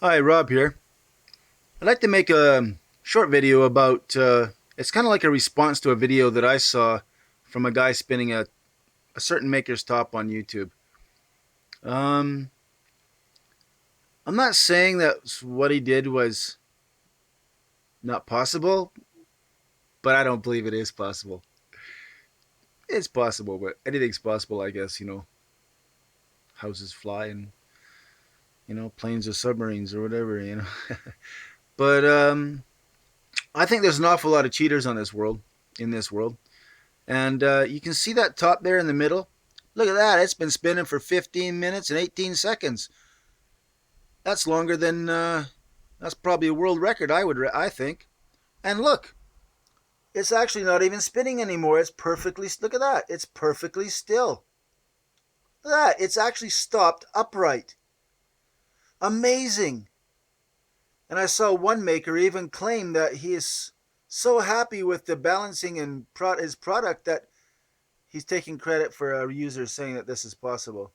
Hi, Rob here. I'd like to make a short video about, it's kind of like a response to a video that I saw from a guy spinning a certain maker's top on YouTube. Um, I'm not saying that what he did was not possible, but I don't believe it is possible. It's possible, but anything's possible, I guess, houses fly and, planes or submarines or whatever. But I think there's an awful lot of cheaters in this world. And you can see that top there in the middle. Look at that. It's been spinning for 15 minutes and 18 seconds. That's longer than, that's probably a world record, I think. And look, it's actually not even spinning anymore. It's perfectly, look at that. It's perfectly still. Look at that. It's actually stopped upright. Amazing. And I saw one maker even claim that he is so happy with the balancing and his product that he's taking credit for a user saying that this is possible.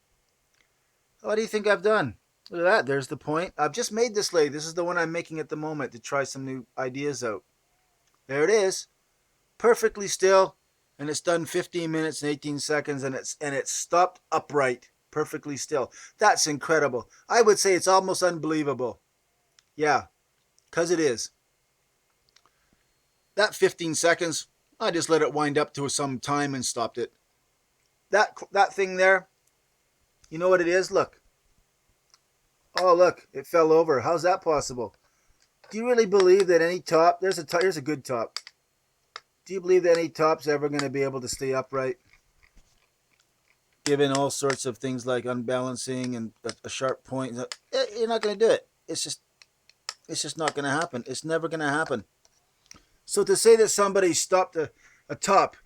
What do you think I've done? Look at that. There's the point. I've just made this lathe. This is the one I'm making at the moment to try some new ideas out. There it is. Perfectly still. And it's done 15 minutes and 18 seconds, and it's stopped upright. Perfectly still. That's incredible. I would say it's almost unbelievable. Yeah, because it is. That 15 seconds, I just let it wind up to some time and stopped it. That thing there, you know what it is? Look. Oh, look, it fell over. How's that possible? Do you really believe that any top, here's a good top. Do you believe that any top's ever going to be able to stay upright? Given all sorts of things like unbalancing and a sharp point, you're not going to do it. It's just not going to happen. It's never going to happen. So to say that somebody stopped a top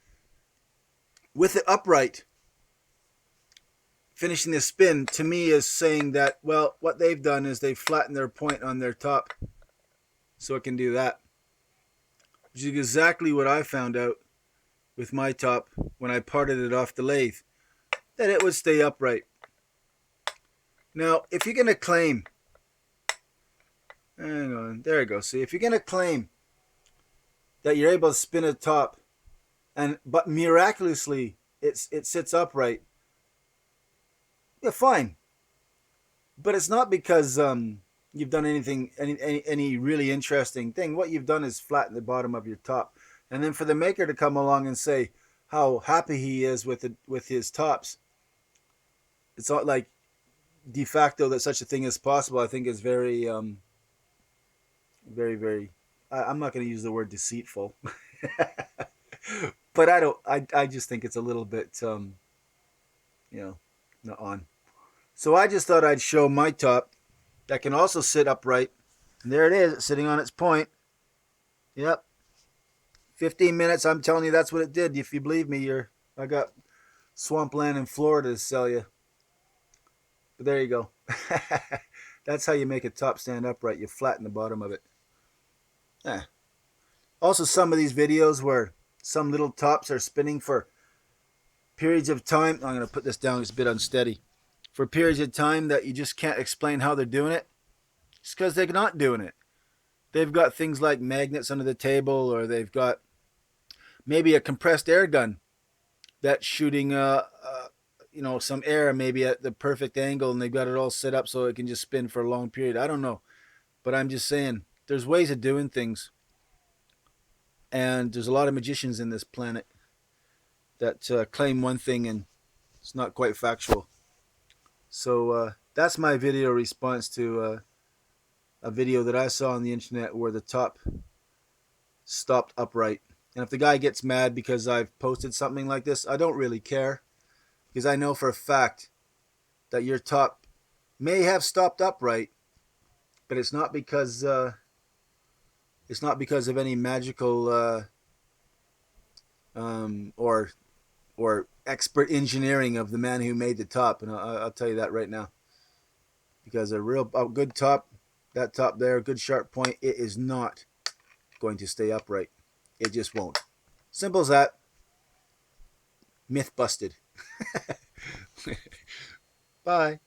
with it upright, finishing the spin, to me is saying that, well, what they've done is they've flattened their point on their top so it can do that. Which is exactly what I found out with my top when I parted it off the lathe, that it would stay upright. Now, if you're going to claim, hang on, there you go. See, if you're going to claim that you're able to spin a top, but miraculously it sits upright, yeah, fine. But it's not because you've done any really interesting thing. What you've done is flatten the bottom of your top, and then for the maker to come along and say how happy he is with his tops, it's not like de facto that such a thing is possible. I think is very very very. I'm not going to use the word deceitful, but I don't. I just think it's a little bit not on. So I just thought I'd show my top that can also sit upright. And there it is, sitting on its point. Yep. 15 minutes, I'm telling you that's what it did. If you believe me, I got swampland in Florida to sell you. But there you go. That's how you make a top stand upright. You flatten the bottom of it. Yeah. Also, some of these videos where some little tops are spinning for periods of time. I'm going to put this down, it's a bit unsteady. For periods of time that you just can't explain how they're doing it. It's because they're not doing it. They've got things like magnets under the table, or they've got maybe a compressed air gun that's shooting some air maybe at the perfect angle, and they've got it all set up so it can just spin for a long period. I don't know, but I'm just saying there's ways of doing things, and there's a lot of magicians in this planet that claim one thing and it's not quite factual. So that's my video response to a video that I saw on the internet where the top stopped upright. And if the guy gets mad because I've posted something like this, I don't really care, because I know for a fact that your top may have stopped upright, but it's not because of any magical or expert engineering of the man who made the top. And I'll tell you that right now, because a good top, that top there, good sharp point, it is not going to stay upright. It just won't. Simple as that. Myth busted. Bye.